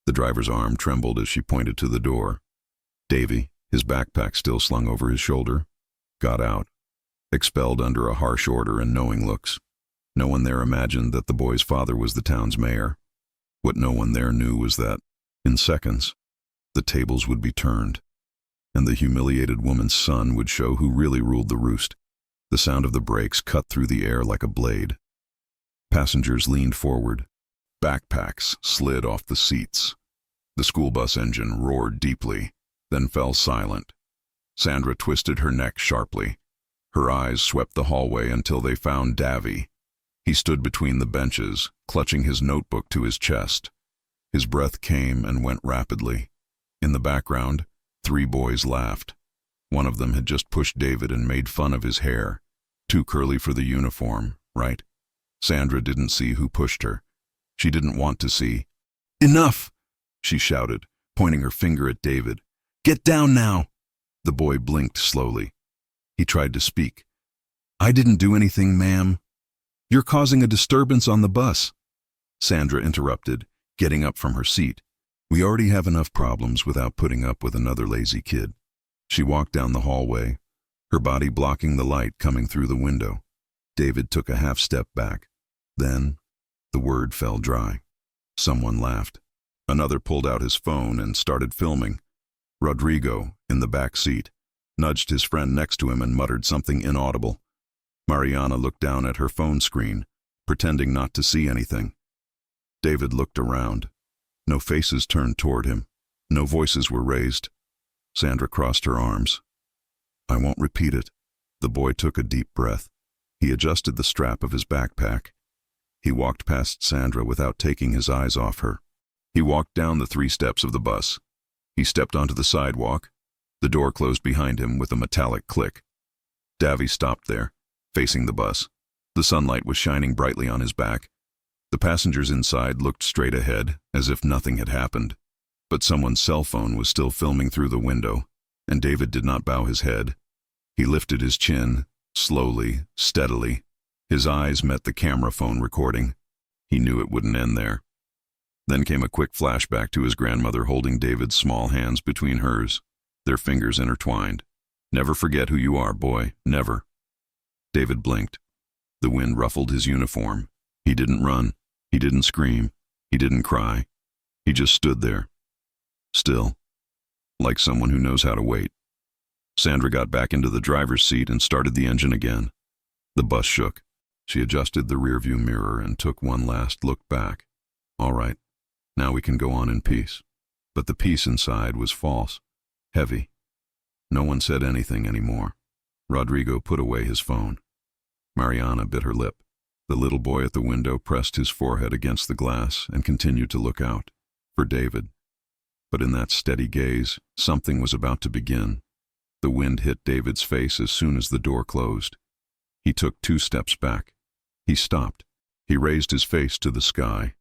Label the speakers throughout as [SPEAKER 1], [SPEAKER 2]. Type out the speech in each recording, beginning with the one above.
[SPEAKER 1] The driver's arm trembled as she pointed to the door. Davy, his backpack still slung over his shoulder, got out, expelled under a harsh order and knowing looks. No one there imagined that the boy's father was the town's mayor. What no one there knew was that, in seconds, the tables would be turned, and the humiliated woman's son would show who really ruled the roost. The sound of the brakes cut through the air like a blade. Passengers leaned forward. Backpacks slid off the seats. The school bus engine roared deeply, then fell silent. Sandra twisted her neck sharply. Her eyes swept the hallway until they found Davy. He stood between the benches, clutching his notebook to his chest. His breath came and went rapidly. In the background, 3 boys laughed. One of them had just pushed David and made fun of his hair. Too curly for the uniform, right? Sandra didn't see who pushed her. She didn't want to see. "Enough!" she shouted, pointing her finger at David. "Get down now!" The boy blinked slowly. He tried to speak. "I didn't do anything, ma'am." "You're causing a disturbance on the bus," Sandra interrupted, getting up from her seat. "We already have enough problems without putting up with another lazy kid." She walked down the hallway, her body blocking the light coming through the window. David took a half step back. Then, the word fell dry. Someone laughed. Another pulled out his phone and started filming. Rodrigo, in the back seat, nudged his friend next to him and muttered something inaudible. Mariana looked down at her phone screen, pretending not to see anything. David looked around. No faces turned toward him. No voices were raised. Sandra crossed her arms. "I won't repeat it." The boy took a deep breath. He adjusted the strap of his backpack. He walked past Sandra without taking his eyes off her. He walked down the 3 steps of the bus. He stepped onto the sidewalk. The door closed behind him with a metallic click. Davy stopped there, facing the bus. The sunlight was shining brightly on his back. The passengers inside looked straight ahead, as if nothing had happened. But someone's cell phone was still filming through the window, and David did not bow his head. He lifted his chin, slowly, steadily. His eyes met the camera phone recording. He knew it wouldn't end there. Then came a quick flashback to his grandmother holding David's small hands between hers, their fingers intertwined. "Never forget who you are, boy, never." David blinked. The wind ruffled his uniform. He didn't run. He didn't scream. He didn't cry. He just stood there, still, like someone who knows how to wait. Sandra got back into the driver's seat and started the engine again. The bus shook. She adjusted the rearview mirror and took one last look back. All right, now we can go on in peace. But the peace inside was false, heavy. No one said anything anymore. Rodrigo put away his phone. Mariana bit her lip. The little boy at the window pressed his forehead against the glass and continued to look out, for David. But in that steady gaze, something was about to begin. The wind hit David's face as soon as the door closed. He took 2 steps back. He stopped. He raised his face to the sky.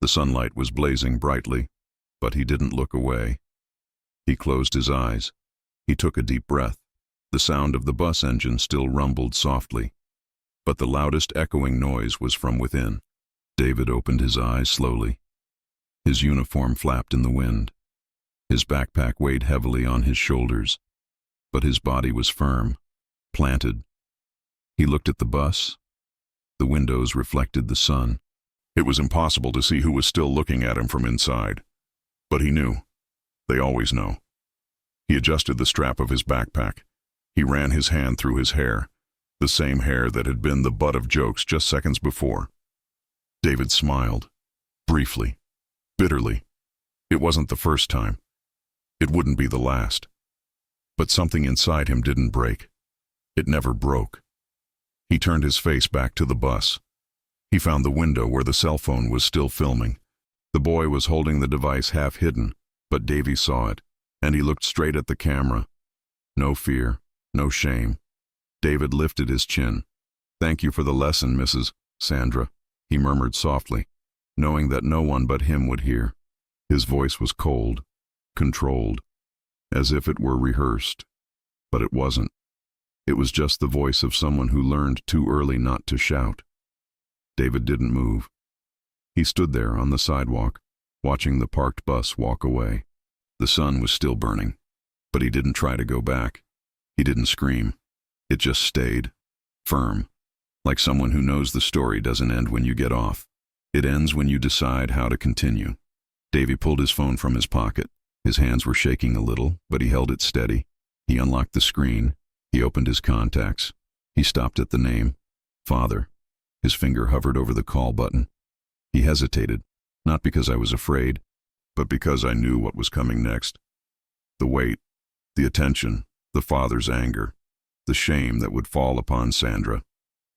[SPEAKER 1] The sunlight was blazing brightly, but he didn't look away. He closed his eyes. He took a deep breath. The sound of the bus engine still rumbled softly, but the loudest echoing noise was from within. David opened his eyes slowly. His uniform flapped in the wind. His backpack weighed heavily on his shoulders, but his body was firm, planted. He looked at the bus. The windows reflected the sun. It was impossible to see who was still looking at him from inside, but he knew. They always know. He adjusted the strap of his backpack. He ran his hand through his hair, the same hair that had been the butt of jokes just seconds before. David smiled, briefly, bitterly. It wasn't the first time. It wouldn't be the last. But something inside him didn't break. It never broke. He turned his face back to the bus. He found the window where the cell phone was still filming. The boy was holding the device half hidden, but Davy saw it, and he looked straight at the camera. No fear, no shame. David lifted his chin. "Thank you for the lesson, Mrs. Sandra," he murmured softly, knowing that no one but him would hear. His voice was cold, controlled, as if it were rehearsed. But it wasn't. It was just the voice of someone who learned too early not to shout. David didn't move. He stood there on the sidewalk, watching the parked bus walk away. The sun was still burning, but he didn't try to go back. He didn't scream. It just stayed, firm, like someone who knows the story doesn't end when you get off. It ends when you decide how to continue. Davy pulled his phone from his pocket. His hands were shaking a little, but he held it steady. He unlocked the screen. He opened his contacts. He stopped at the name, Father. His finger hovered over the call button. He hesitated, not because I was afraid, but because I knew what was coming next. The weight, the attention, the father's anger, the shame that would fall upon Sandra.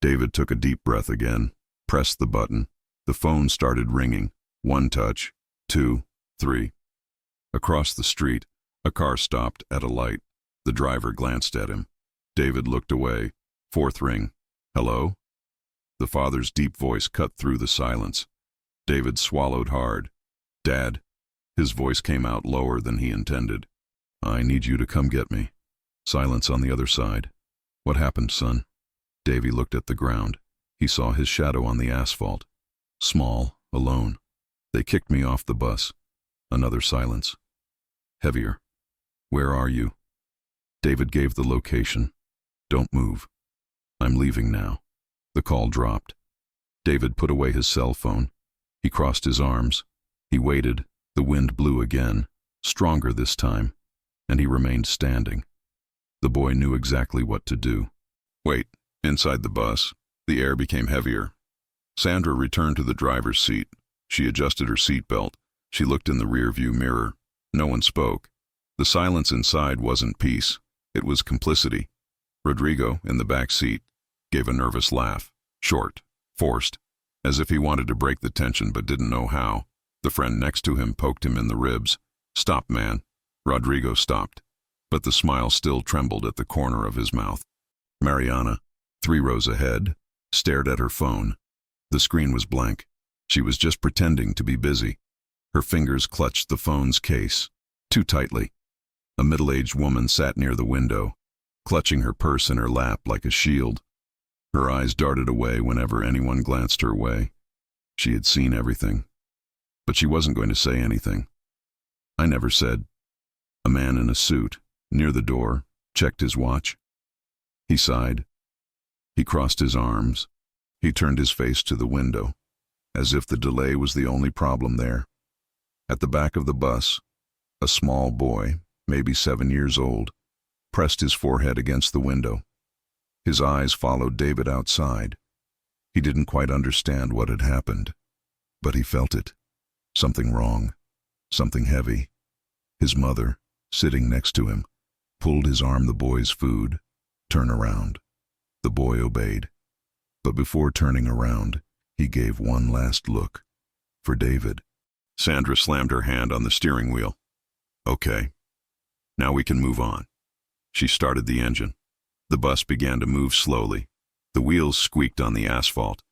[SPEAKER 1] David took a deep breath again, pressed the button. The phone started ringing. 1 touch, 2, 3. Across the street, a car stopped at a light. The driver glanced at him. David looked away. 4th ring. Hello? The father's deep voice cut through the silence. David swallowed hard. Dad. His voice came out lower than he intended. I need you to come get me. Silence on the other side. What happened, son? Davy looked at the ground. He saw his shadow on the asphalt. Small, alone. They kicked me off the bus. Another silence. Heavier. Where are you? David gave the location. Don't move. I'm leaving now. The call dropped. David put away his cell phone. He crossed his arms. He waited. The wind blew again, stronger this time, and he remained standing. The boy knew exactly what to do. Wait. Inside the bus, the air became heavier. Sandra returned to the driver's seat. She adjusted her seatbelt. She looked in the rearview mirror. No one spoke. The silence inside wasn't peace. It was complicity. Rodrigo, in the back seat, gave a nervous laugh. Short, forced, as if he wanted to break the tension but didn't know how. The friend next to him poked him in the ribs. Stop, man. Rodrigo stopped, but the smile still trembled at the corner of his mouth. Mariana, 3 rows ahead, stared at her phone. The screen was blank. She was just pretending to be busy. Her fingers clutched the phone's case, too tightly. A middle-aged woman sat near the window, clutching her purse in her lap like a shield. Her eyes darted away whenever anyone glanced her way. She had seen everything, but she wasn't going to say anything. I never said. A man in a suit, near the door, checked his watch. He sighed. He crossed his arms. He turned his face to the window, as if the delay was the only problem there. At the back of the bus, a small boy, maybe 7 years old, pressed his forehead against the window. His eyes followed David outside. He didn't quite understand what had happened, but he felt it. Something wrong, something heavy. His mother, sitting next to him, pulled his arm the boy's food. Turn around. The boy obeyed. But before turning around, he gave one last look. For David. Sandra slammed her hand on the steering wheel. Okay. Now we can move on. She started the engine. The bus began to move slowly. The wheels squeaked on the asphalt.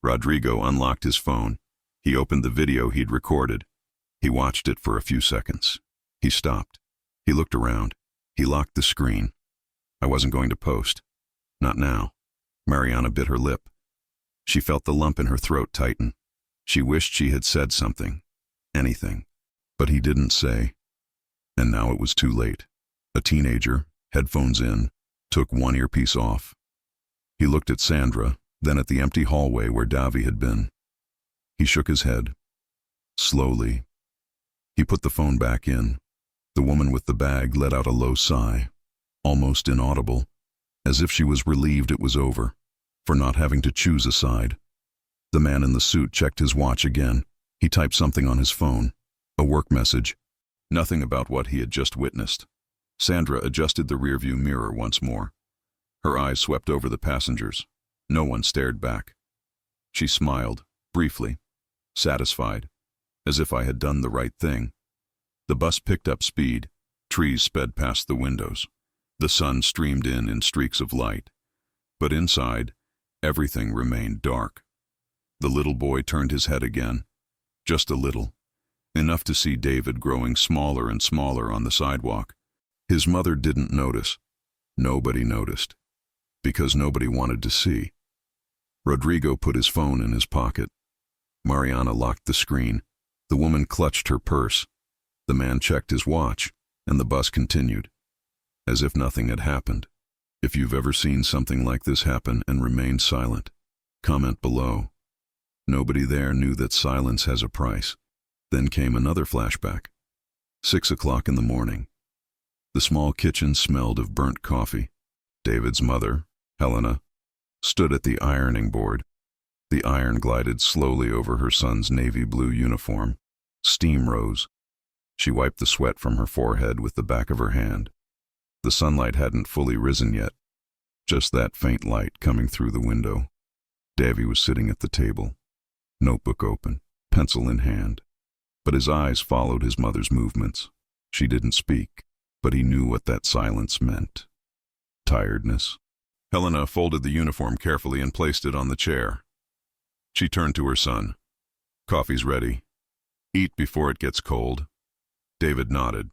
[SPEAKER 1] Rodrigo unlocked his phone. He opened the video he'd recorded. He watched it for a few seconds. He stopped. He looked around. He locked the screen. I wasn't going to post. Not now. Mariana bit her lip. She felt the lump in her throat tighten. She wished she had said something. Anything. But he didn't say. And now it was too late. A teenager, headphones in, took one earpiece off. He looked at Sandra, then at the empty hallway where Davy had been. He shook his head. Slowly. He put the phone back in. The woman with the bag let out a low sigh, almost inaudible, as if she was relieved it was over, for not having to choose a side. The man in the suit checked his watch again. He typed something on his phone, a work message. Nothing about what he had just witnessed. Sandra adjusted the rearview mirror once more. Her eyes swept over the passengers. No one stared back. She smiled, briefly, satisfied, as if I had done the right thing. The bus picked up speed. Trees sped past the windows. The sun streamed in streaks of light. But inside, everything remained dark. The little boy turned his head again. Just a little. Enough to see David growing smaller and smaller on the sidewalk. His mother didn't notice. Nobody noticed. Because nobody wanted to see. Rodrigo put his phone in his pocket. Mariana locked the screen. The woman clutched her purse. The man checked his watch, and the bus continued, as if nothing had happened. If you've ever seen something like this happen and remained silent, comment below. Nobody there knew that silence has a price. Then came another flashback. 6 o'clock in the morning. The small kitchen smelled of burnt coffee. David's mother, Helena, stood at the ironing board. The iron glided slowly over her son's navy blue uniform. Steam rose. She wiped the sweat from her forehead with the back of her hand. The sunlight hadn't fully risen yet, just that faint light coming through the window. Davy was sitting at the table, notebook open, pencil in hand. But his eyes followed his mother's movements. She didn't speak, but he knew what that silence meant. Tiredness. Helena folded the uniform carefully and placed it on the chair. She turned to her son. Coffee's ready. Eat before it gets cold. David nodded.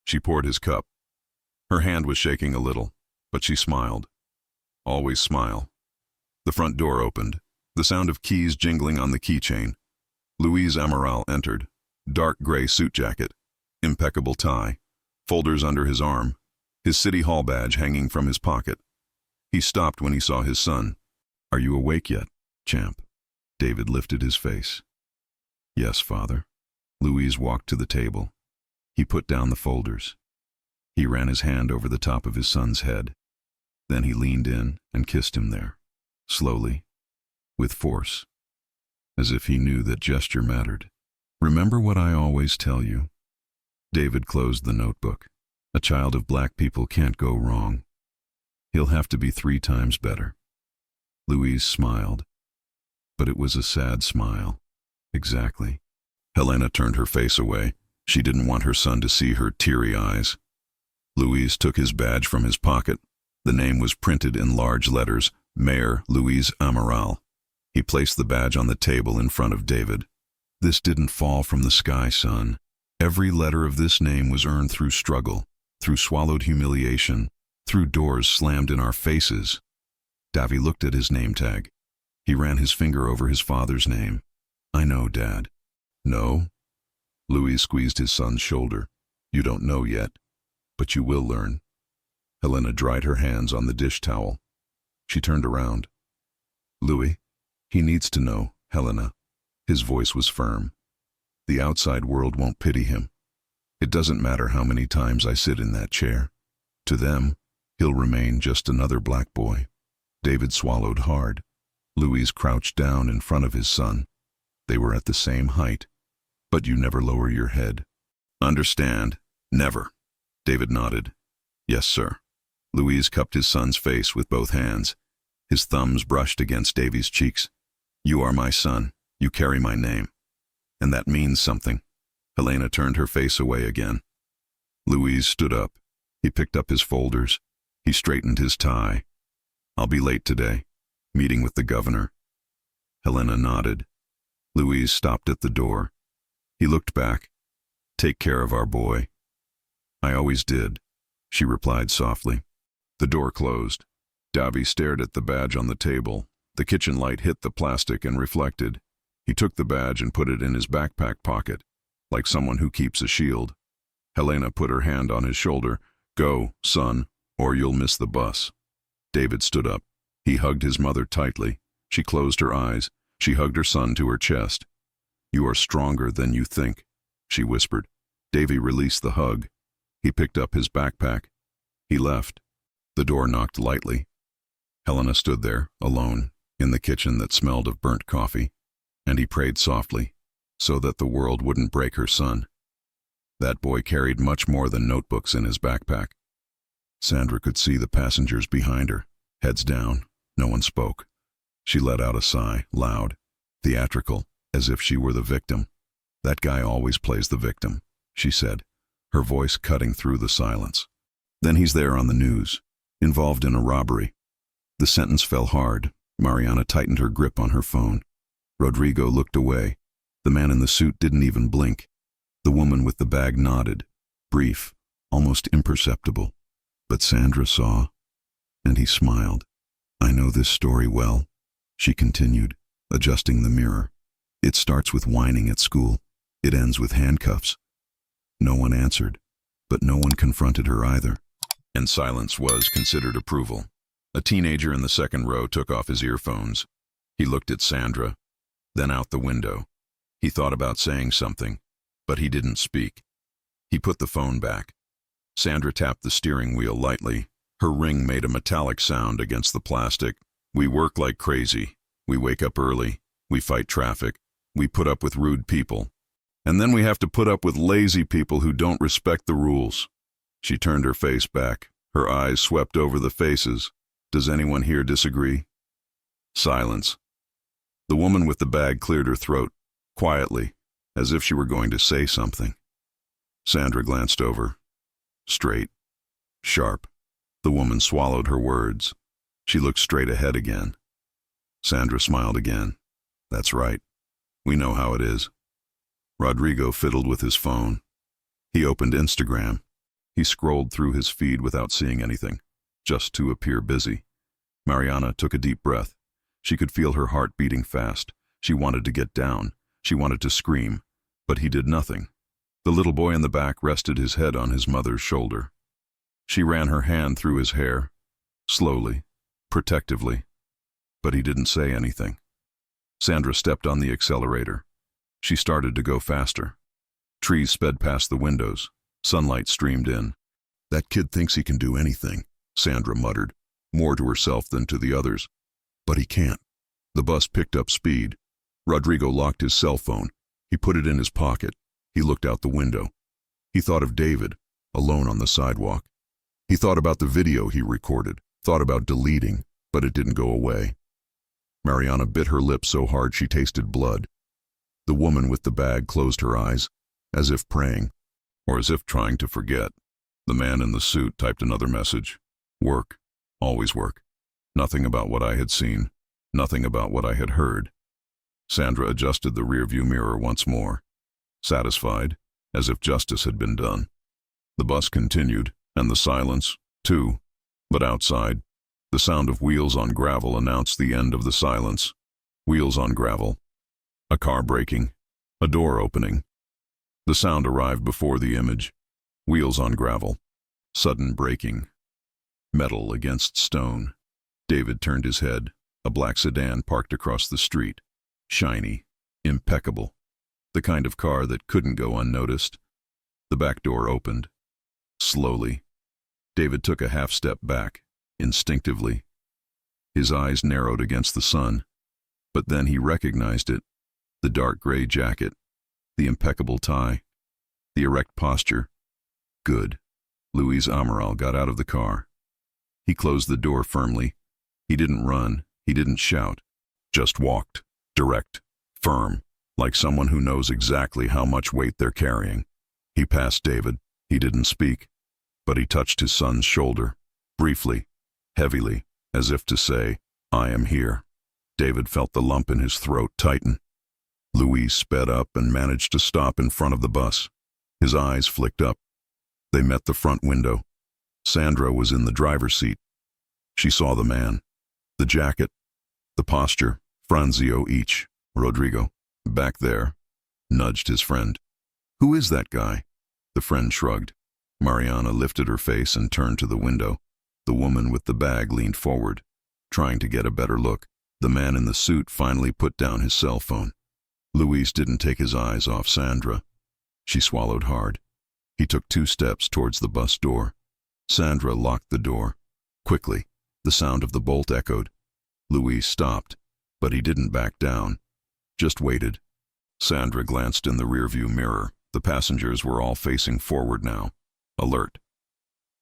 [SPEAKER 1] She poured his cup. Her hand was shaking a little, but she smiled. Always smile. The front door opened, the sound of keys jingling on the keychain. Luis Amaral entered, dark gray suit jacket, impeccable tie, folders under his arm, his city hall badge hanging from his pocket. He stopped when he saw his son. Are you awake yet, champ? David lifted his face. Yes, father. Luis walked to the table. He put down the folders. He ran his hand over the top of his son's head. Then he leaned in and kissed him there, slowly, with force, as if he knew that gesture mattered. Remember what I always tell you. David closed the notebook. A child of black people can't go wrong. He'll have to be 3 times better. Louise smiled, but it was a sad smile. Exactly. Helena turned her face away. She didn't want her son to see her teary eyes. Louise took his badge from his pocket. The name was printed in large letters, Mayor Luis Amaral. He placed the badge on the table in front of David. This didn't fall from the sky, son. Every letter of this name was earned through struggle, through swallowed humiliation, through doors slammed in our faces. Davy looked at his name tag. He ran his finger over his father's name. I know, Dad. No? Louis squeezed his son's shoulder. You don't know yet, but you will learn. Helena dried her hands on the dish towel. She turned around. Louis, he needs to know, Helena. His voice was firm. The outside world won't pity him. It doesn't matter how many times I sit in that chair. To them, he'll remain just another black boy. David swallowed hard. Louis crouched down in front of his son. They were at the same height. But you never lower your head. Understand? Never. David nodded. Yes, sir. Louis cupped his son's face with both hands. His thumbs brushed against Davy's cheeks. You are my son. You carry my name. And that means something. Helena turned her face away again. Louis stood up. He picked up his folders. He straightened his tie. I'll be late today. Meeting with the governor. Helena nodded. Louis stopped at the door. He looked back. Take care of our boy. I always did, she replied softly. The door closed. Davy stared at the badge on the table. The kitchen light hit the plastic and reflected. He took the badge and put it in his backpack pocket, like someone who keeps a shield. Helena put her hand on his shoulder. Go, son, or you'll miss the bus. David stood up. He hugged his mother tightly. She closed her eyes. She hugged her son to her chest. You are stronger than you think, she whispered. Davy released the hug. He picked up his backpack. He left. The door knocked lightly. Helena stood there, alone, in the kitchen that smelled of burnt coffee, and he prayed softly, so that the world wouldn't break her son. That boy carried much more than notebooks in his backpack. Sandra could see the passengers behind her, heads down. No one spoke. She let out a sigh, loud, theatrical, as if she were the victim. That guy always plays the victim, she said, her voice cutting through the silence. Then he's there on the news, involved in a robbery. The sentence fell hard. Mariana tightened her grip on her phone. Rodrigo looked away. The man in the suit didn't even blink. The woman with the bag nodded, brief, almost imperceptible. But Sandra saw, and he smiled. I know this story well, she continued, adjusting the mirror. It starts with whining at school. It ends with handcuffs. No one answered, but no one confronted her either. And silence was considered approval. A teenager in the second row took off his earphones. He looked at Sandra, then out the window. He thought about saying something, but he didn't speak. He put the phone back. Sandra tapped the steering wheel lightly. Her ring made a metallic sound against the plastic. We work like crazy. We wake up early. We fight traffic. We put up with rude people. And then we have to put up with lazy people who don't respect the rules. She turned her face back. Her eyes swept over the faces. Does anyone here disagree? Silence. The woman with the bag cleared her throat, quietly, as if she were going to say something. Sandra glanced over. Straight. Sharp. The woman swallowed her words. She looked straight ahead again. Sandra smiled again. That's right. We know how it is. Rodrigo fiddled with his phone. He opened Instagram. He scrolled through his feed without seeing anything, just to appear busy. Mariana took a deep breath. She could feel her heart beating fast. She wanted to get down. She wanted to scream, but he did nothing. The little boy in the back rested his head on his mother's shoulder. She ran her hand through his hair, slowly, protectively, but he didn't say anything. Sandra stepped on the accelerator. She started to go faster. Trees sped past the windows. Sunlight streamed in. That kid thinks he can do anything, Sandra muttered, more to herself than to the others. But he can't. The bus picked up speed. Rodrigo locked his cell phone. He put it in his pocket. He looked out the window. He thought of David, alone on the sidewalk. He thought about the video he recorded, thought about deleting, but it didn't go away. Mariana bit her lip so hard she tasted blood. The woman with the bag closed her eyes, as if praying, or as if trying to forget. The man in the suit typed another message. Work. Always work. Nothing about what I had seen. Nothing about what I had heard. Sandra adjusted the rearview mirror once more, satisfied, as if justice had been done. The bus continued, and the silence, too. But outside, the sound of wheels on gravel announced the end of the silence. Wheels on gravel. A car braking. A door opening. The sound arrived before the image. Wheels on gravel. Sudden braking. Metal against stone. David turned his head. A black sedan parked across the street. Shiny. Impeccable. The kind of car that couldn't go unnoticed. The back door opened. Slowly. David took a half-step back, instinctively. His eyes narrowed against the sun. But then he recognized it. The dark gray jacket. The impeccable tie. The erect posture. Good. Luis Amaral got out of the car. He closed the door firmly. He didn't run. He didn't shout. Just walked. Direct. Firm. Like someone who knows exactly how much weight they're carrying. He passed David. He didn't speak. But he touched his son's shoulder. Briefly. Heavily. As if to say, I am here. David felt the lump in his throat tighten. Luis sped up and managed to stop in front of the bus. His eyes flicked up. They met the front window. Sandra was in the driver's seat. She saw the man, the jacket, the posture, Franzio each, Rodrigo, back there, nudged his friend. Who is that guy? The friend shrugged. Mariana lifted her face and turned to the window. The woman with the bag leaned forward, trying to get a better look. The man in the suit finally put down his cell phone. Luis didn't take his eyes off Sandra. She swallowed hard. He took 2 steps towards the bus door. Sandra locked the door. Quickly, the sound of the bolt echoed. Luis stopped, but he didn't back down. Just waited. Sandra glanced in the rearview mirror. The passengers were all facing forward now, alert.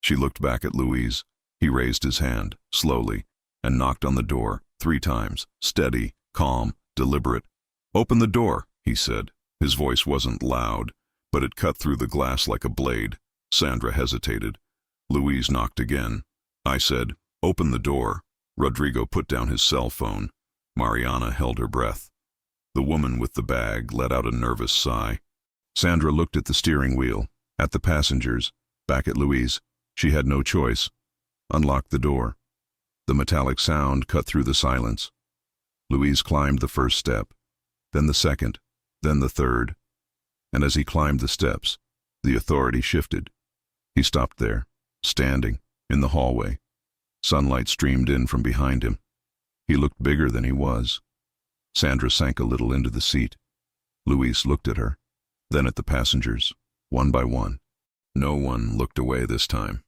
[SPEAKER 1] She looked back at Luis. He raised his hand, slowly, and knocked on the door 3 times, steady, calm, deliberate. Open the door, he said. His voice wasn't loud, but it cut through the glass like a blade. Sandra hesitated. Luis knocked again. I said, open the door. Rodrigo put down his cell phone. Mariana held her breath. The woman with the bag let out a nervous sigh. Sandra looked at the steering wheel, at the passengers, back at Luis. She had no choice. Unlocked the door. The metallic sound cut through the silence. Luis climbed the first step, then the second, then the third. and as he climbed the steps, the authority shifted. He stopped there, standing, in the hallway. Sunlight streamed in from behind him. He looked bigger than he was. Sandra sank a little into the seat. Louise looked at her, then at the passengers, one by one. No one looked away this time,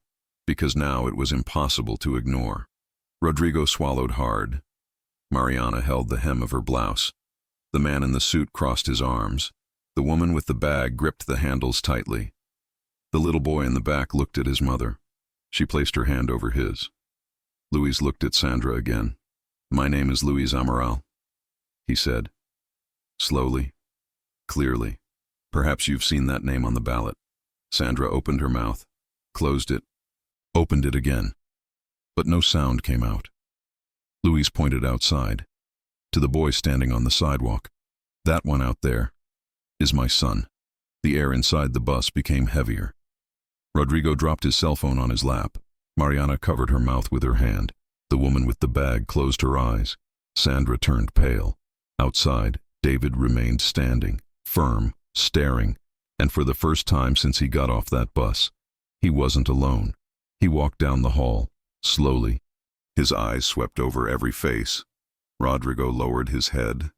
[SPEAKER 1] because now it was impossible to ignore. Rodrigo swallowed hard. Mariana held the hem of her blouse. The man in the suit crossed his arms. The woman with the bag gripped the handles tightly. The little boy in the back looked at his mother. She placed her hand over his. Luis looked at Sandra again. "My name is Luis Amaral," he said. Slowly, clearly. "Perhaps you've seen that name on the ballot." Sandra opened her mouth, closed it, opened it again. But no sound came out. Luis pointed outside, to the boy standing on the sidewalk. "That one out there is my son." The air inside the bus became heavier. Rodrigo dropped his cell phone on his lap. Mariana covered her mouth with her hand. The woman with the bag closed her eyes. Sandra turned pale. Outside, David remained standing, firm, staring, and for the first time since he got off that bus, he wasn't alone. He walked down the hall, slowly. His eyes swept over every face. Rodrigo lowered his head.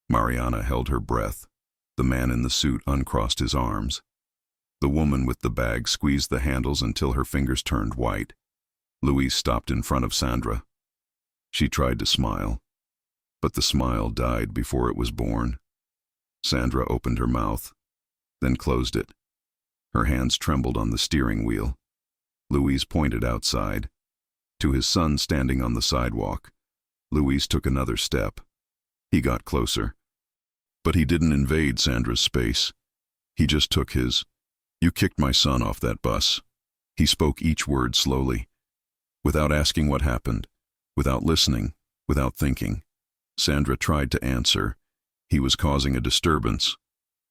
[SPEAKER 1] Mariana held her breath. The man in the suit uncrossed his arms. The woman with the bag squeezed the handles until her fingers turned white. Louise stopped in front of Sandra. She tried to smile, but the smile died before it was born. Sandra opened her mouth, then closed it. Her hands trembled on the steering wheel. Louise pointed outside, to his son standing on the sidewalk. Louise took another step. He got closer. But he didn't invade Sandra's space. He just took his. "You kicked my son off that bus." He spoke each word slowly, without asking what happened, without listening, without thinking. Sandra tried to answer. He was causing a disturbance.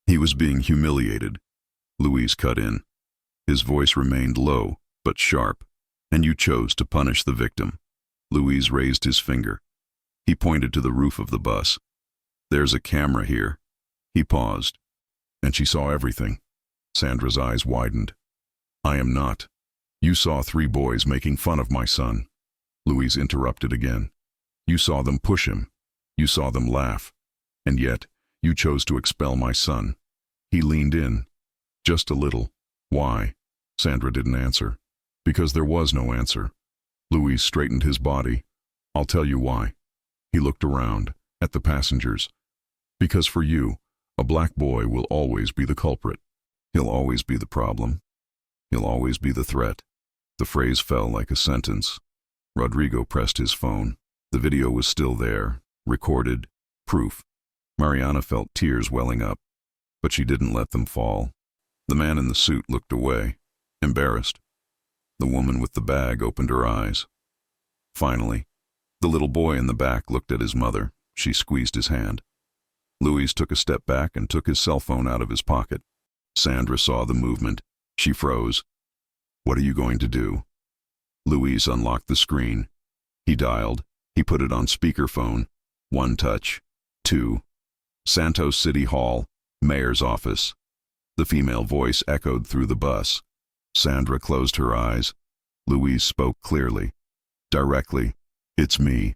[SPEAKER 1] He was being humiliated. Louise cut in. His voice remained low, but sharp. "And you chose to punish the victim." Louise raised his finger. He pointed to the roof of the bus. "There's a camera here." He paused, and she saw everything. Sandra's eyes widened. "I am not. You saw 3 boys making fun of my son." Louise interrupted again. "You saw them push him. You saw them laugh. And yet, you chose to expel my son." He leaned in, just a little. "Why?" Sandra didn't answer. Because there was no answer. Louise straightened his body. "I'll tell you why." He looked around, at the passengers. "Because for you, a black boy will always be the culprit. He'll always be the problem. He'll always be the threat." The phrase fell like a sentence. Rodrigo pressed his phone. The video was still there, recorded, proof. Mariana felt tears welling up, but she didn't let them fall. The man in the suit looked away, embarrassed. The woman with the bag opened her eyes. Finally, the little boy in the back looked at his mother. She squeezed his hand. Louise took a step back and took his cell phone out of his pocket. Sandra saw the movement. She froze. "What are you going to do?" Louise unlocked the screen. He dialed. He put it on speakerphone. 1 touch. 2. Santos City Hall, Mayor's office. The female voice echoed through the bus. Sandra closed her eyes. Louise spoke clearly, directly. "It's me.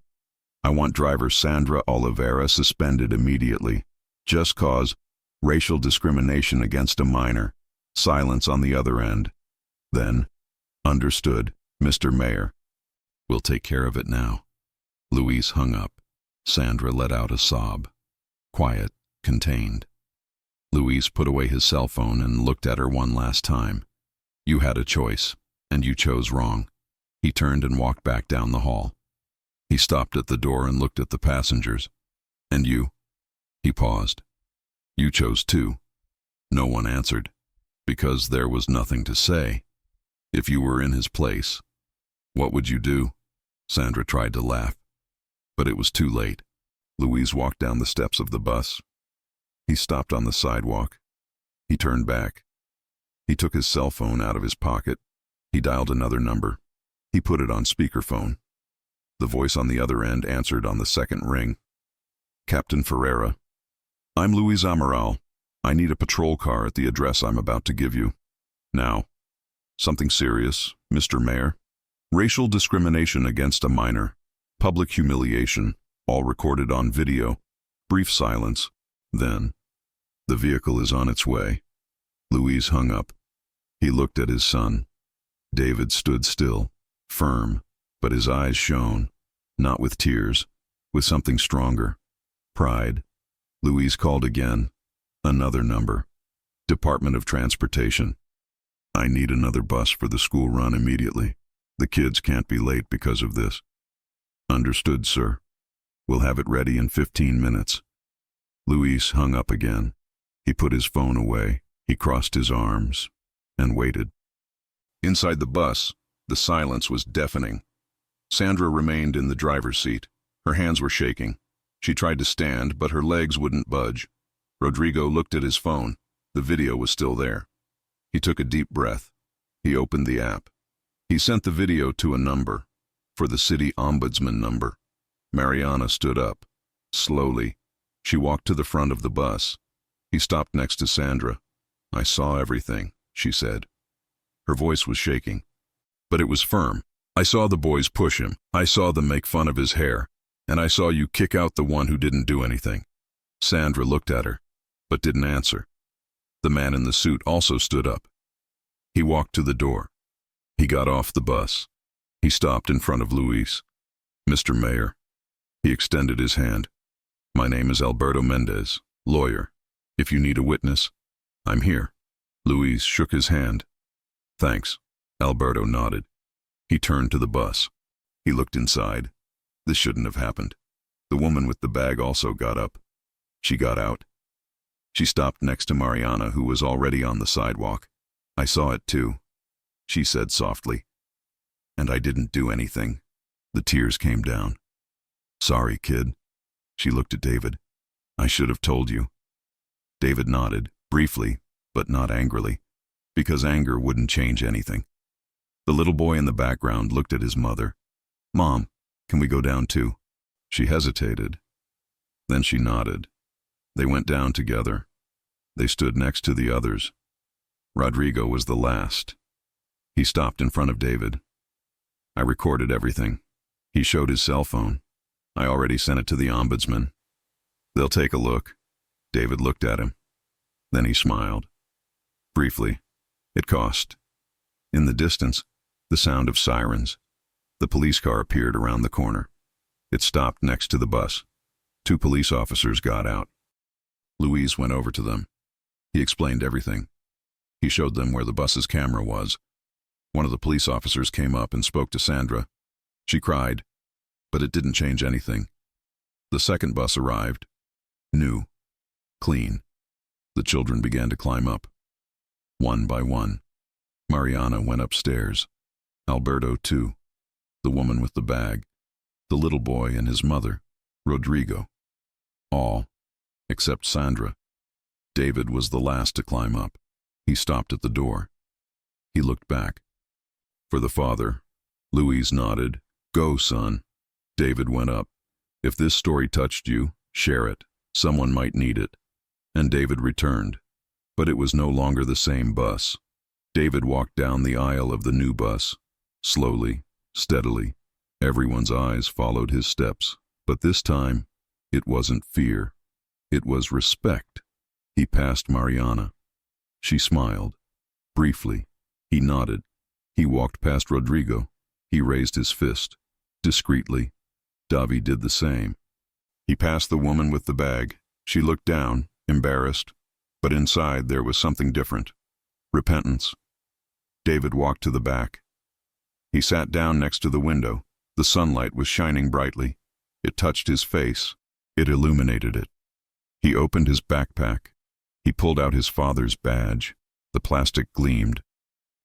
[SPEAKER 1] I want driver Sandra Oliveira suspended immediately. Just cause racial discrimination against a minor." Silence on the other end. Then, "Understood, Mr. Mayor." "We'll take care of it now." Louise hung up. Sandra let out a sob. Quiet, contained. Louise put away his cell phone and looked at her one last time. "You had a choice, and you chose wrong." He turned and walked back down the hall. He stopped at the door and looked at the passengers. "And you?" He paused. "You chose too." No one answered, because there was nothing to say. If you were in his place, what would you do? Sandra tried to laugh, but it was too late. Louise walked down the steps of the bus. He stopped on the sidewalk. He turned back. He took his cell phone out of his pocket. He dialed another number. He put it on speakerphone. The voice on the other end answered on the second ring. "Captain Ferreira." "I'm Luis Amaral. I need a patrol car at the address I'm about to give you. Now. Something serious, Mr. Mayor? Racial discrimination against a minor. Public humiliation, all recorded on video. Brief silence. Then, the vehicle is on its way. Louise hung up. He looked at his son. David stood still, firm, but his eyes shone, not with tears, with something stronger. Pride. Louise called again. Another number. Department of Transportation. I need another bus for the school run immediately. The kids can't be late because of this. Understood, sir. We'll have it ready in 15 minutes. Luis hung up again. He put his phone away. He crossed his arms and waited. Inside the bus, the silence was deafening. Sandra remained in the driver's seat. Her hands were shaking. She tried to stand, but her legs wouldn't budge. Rodrigo looked at his phone. The video was still there. He took a deep breath. He opened the app. He sent the video to a number, for the city ombudsman number. Mariana stood up. Slowly, she walked to the front of the bus. He stopped next to Sandra. I saw everything, she said. Her voice was shaking, but it was firm. I saw the boys push him. I saw them make fun of his hair. And I saw you kick out the one who didn't do anything. Sandra looked at her, but didn't answer. The man in the suit also stood up. He walked to the door. He got off the bus. He stopped in front of Luis. Mr. Mayor. He extended his hand. My name is Alberto Mendez, lawyer. If you need a witness, I'm here. Luis shook his hand. Thanks. Alberto nodded. He turned to the bus. He looked inside. This shouldn't have happened. The woman with the bag also got up. She got out. She stopped next to Mariana, who was already on the sidewalk. I saw it too, she said softly. And I didn't do anything. The tears came down. Sorry, kid. She looked at David. I should have told you. David nodded, briefly, but not angrily, because anger wouldn't change anything. The little boy in the background looked at his mother. Mom, can we go down too? She hesitated. Then she nodded. They went down together. They stood next to the others. Rodrigo was the last. He stopped in front of David. I recorded everything. He showed his cell phone. I already sent it to the ombudsman. They'll take a look. David looked at him. Then he smiled. Briefly. It cost. In the distance, the sound of sirens. The police car appeared around the corner. It stopped next to the bus. 2 police officers got out. Luis went over to them. He explained everything. He showed them where the bus's camera was. One of the police officers came up and spoke to Sandra. She cried, but it didn't change anything. The second bus arrived. New. Clean. The children began to climb up. One by one. Mariana went upstairs. Alberto, too. The woman with the bag. The little boy and his mother. Rodrigo. All, except Sandra. David was the last to climb up. He stopped at the door. He looked back. For the father, Luis nodded. Go, son. David went up. If this story touched you, share it. Someone might need it. And David returned. But it was no longer the same bus. David walked down the aisle of the new bus. Slowly, steadily. Everyone's eyes followed his steps. But this time, it wasn't fear. It was respect. He passed Mariana. She smiled. Briefly. He nodded. He walked past Rodrigo. He raised his fist. Discreetly. Davi did the same. He passed the woman with the bag. She looked down, embarrassed. But inside there was something different. Repentance. David walked to the back. He sat down next to the window. The sunlight was shining brightly. It touched his face. It illuminated it. He opened his backpack. He pulled out his father's badge. The plastic gleamed.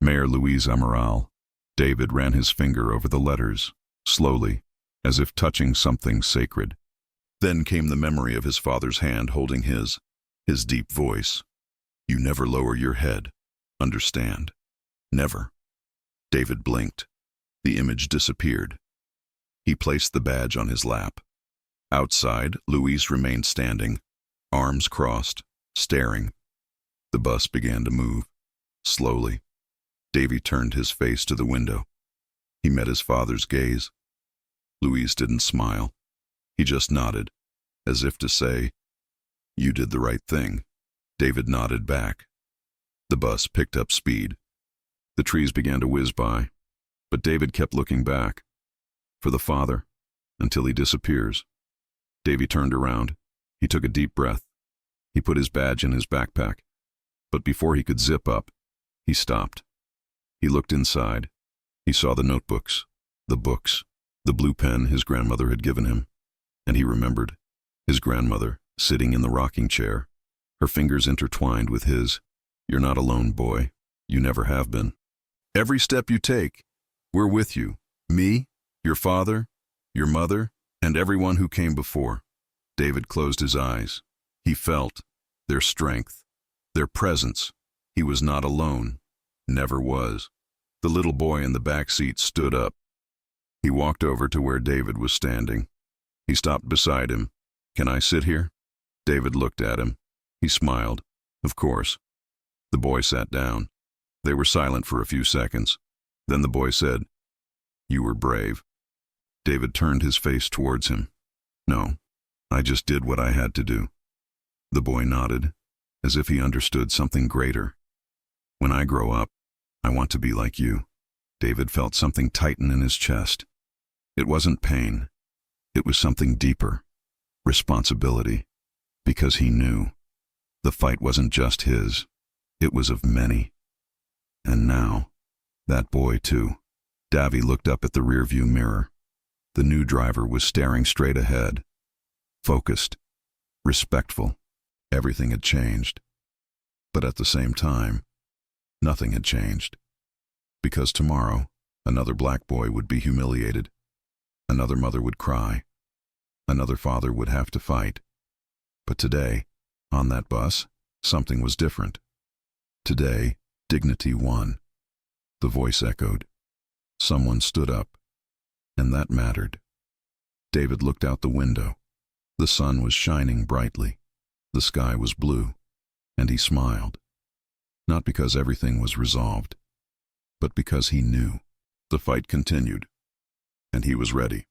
[SPEAKER 1] Mayor Luis Amaral. David ran his finger over the letters, slowly, as if touching something sacred. Then came the memory of his father's hand holding his deep voice. You never lower your head. Understand? Never. David blinked. The image disappeared. He placed the badge on his lap. Outside, Luis remained standing, arms crossed, staring. The bus began to move. Slowly, Davy turned his face to the window. He met his father's gaze. Louise didn't smile. He just nodded, as if to say, "You did the right thing." David nodded back. The bus picked up speed. The trees began to whiz by, but David kept looking back, for the father, until he disappears. Davy turned around. He took a deep breath. He put his badge in his backpack, but before he could zip up, he stopped. He looked inside. He saw the notebooks, the books, the blue pen his grandmother had given him, and he remembered his grandmother sitting in the rocking chair, her fingers intertwined with his. "You're not alone, boy. You never have been. Every step you take, we're with you. Me, your father, your mother, and everyone who came before." David closed his eyes. He felt their strength, their presence. He was not alone. Never was. The little boy in the back seat stood up. He walked over to where David was standing. He stopped beside him. "Can I sit here?" David looked at him. He smiled. "Of course." The boy sat down. They were silent for a few seconds. Then the boy said, "You were brave." David turned his face towards him. "No, I just did what I had to do." The boy nodded, as if he understood something greater. "When I grow up, I want to be like you." David felt something tighten in his chest. It wasn't pain. It was something deeper. Responsibility. Because he knew the fight wasn't just his. It was of many. And now, that boy too. Davy looked up at the rearview mirror. The new driver was staring straight ahead. Focused. Respectful. Everything had changed. But at the same time, nothing had changed. Because tomorrow, another black boy would be humiliated. Another mother would cry. Another father would have to fight. But today, on that bus, something was different. Today, dignity won. The voice echoed. Someone stood up. And that mattered. David looked out the window. The sun was shining brightly. The sky was blue. And he smiled. Not because everything was resolved, but because he knew. The fight continued. And he was ready.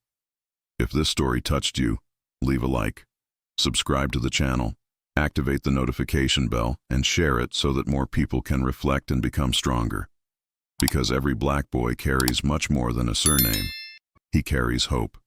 [SPEAKER 1] If this story touched you, leave a like. Subscribe to the channel. Activate the notification bell and share it so that more people can reflect and become stronger. Because every black boy carries much more than a surname. He carries hope.